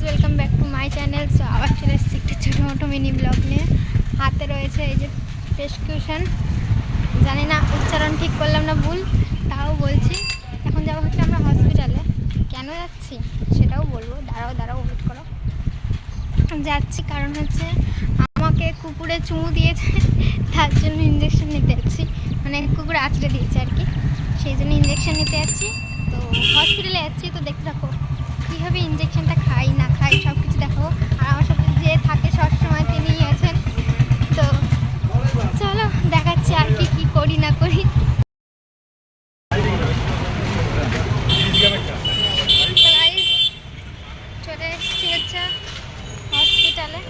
Welcome back to my channel. So আবার চলে এসেছি একটা ছোটো মোটো মিনি ব্লগ নিয়ে। হাতে রয়েছে এই যে প্রেসক্রিপশন, জানি না উচ্চারণ ঠিক করলাম না ভুল, তাও বলছি। এখন যাওয়া হচ্ছে আমরা হসপিটালে। কেন যাচ্ছি সেটাও বলবো, দাঁড়াও ওয়েট করো। যাচ্ছি কারণ হচ্ছে আমাকে কুকুরে চুমু দিয়েছে, তার জন্য ইঞ্জেকশন নিতে যাচ্ছি। মানে কুকুরে আঁচড়ে দিয়েছে আর কি, সেই জন্য ইঞ্জেকশন নিতে যাচ্ছি। তো হসপিটালে যাচ্ছি, তো দেখতে থাকো কীভাবে ইঞ্জেকশনটা খাই না খাই সব কিছু দেখাবো। আর আমার সাথে যে থাকে সবসময় তিনিই আছেন। তো চলো দেখাচ্ছি আর কি করি না করি। চলে এসেছি হচ্ছে হসপিটালে,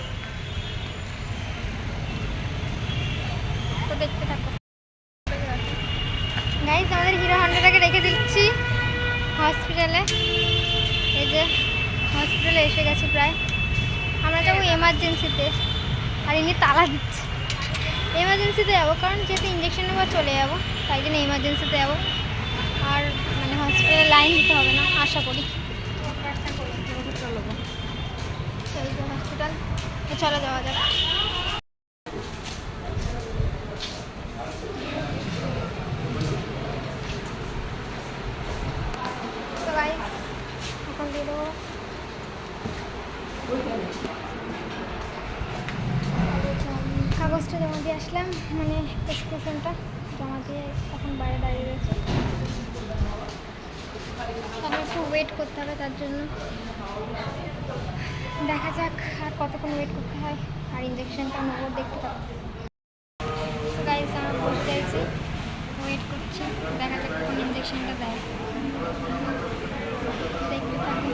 তো দেখতে থাকো। গাইজ আমাদের হিরো হন্ডাটাকে রেখে দিচ্ছি হসপিটালে। এই যে হসপিটালে এসে গেছি প্রায়। আমরা যাবো এমার্জেন্সিতে, আর ইনি তালা দিচ্ছে। এমার্জেন্সিতে যাবো কারণ যেহেতু ইঞ্জেকশন নেবো চলে যাবো, তাই জন্য এমার্জেন্সিতে যাবো। আর মানে হসপিটালে লাইন দিতে হবে না আশা করি। হসপিটাল তো চলে যাওয়া যাক। তো গাইস এখন দিয়ে দেবো। কাগজটা জমা দিয়ে আসলাম, মানে প্রেসক্রিপশনটা জমা দিয়ে এখন বাইরে দাঁড়িয়ে রয়েছে। আমি একটু ওয়েট করতে হবে, তার জন্য দেখা যাক আর কতক্ষণ ওয়েট করতে হয়। আর ইঞ্জেকশনটা নেবো, দেখতে পাবো। তো গাইস আমরা বসে যাচ্ছি, ওয়েট করছি, দেখা যাক কখন ইঞ্জেকশনটা দেয়, দেখতে থাকি।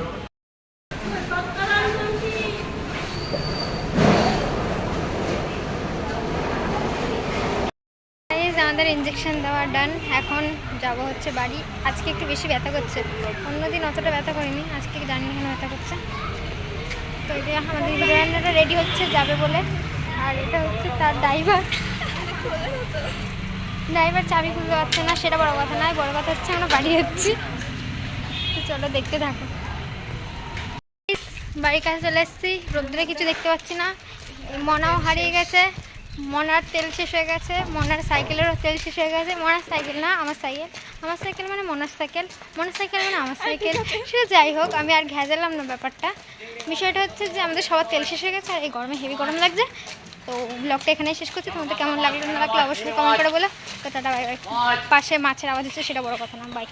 আমাদের ইঞ্জেকশন দেওয়া ডান, এখন যাব হচ্ছে বাড়ি। আজকে একটু বেশি ব্যথা করছে, অন্যদিন অতটা ব্যথা করিনি, আজকে জানি না কেন ব্যথা করছে। তো এই যে আমাদের হিরোইনটা রেডি হচ্ছে যাবে বলে, আর এটা হচ্ছে তার ড্রাইভার চাবি খুলতে পারছে না, সেটা বড় কথা নয়, বড় কথা হচ্ছে আমরা বাড়ি যাচ্ছি। তো চলো দেখতে থাকো। বাড়ির কাছে চলে এসেছি, রোদ্দুরে কিছু দেখতে পাচ্ছি না। মনাও হারিয়ে গেছে, মনার তেল শেষ হয়ে গেছে, মনার সাইকেলেরও তেল শেষ হয়ে গেছে। মনার সাইকেল না, আমার সাইকেল মানে মনার সাইকেল মানে আমার সাইকেল, সেটা যাই হোক, আমি আর ঘেঁজালাম না ব্যাপারটা। বিষয়টা হচ্ছে যে আমাদের সবার তেল শেষ হয়ে গেছে, আর এই গরমে হেভি গরম লাগছে। তো ব্লগটা এখানেই শেষ করছি। তোমাদের কেমন লাগলো না লাগলো অবশ্যই কমেন্ট করে বলো। তো টাটা, বাই বাই। পাশে মাছের আওয়াজ হচ্ছে, সেটা বড় কথা না, বাই।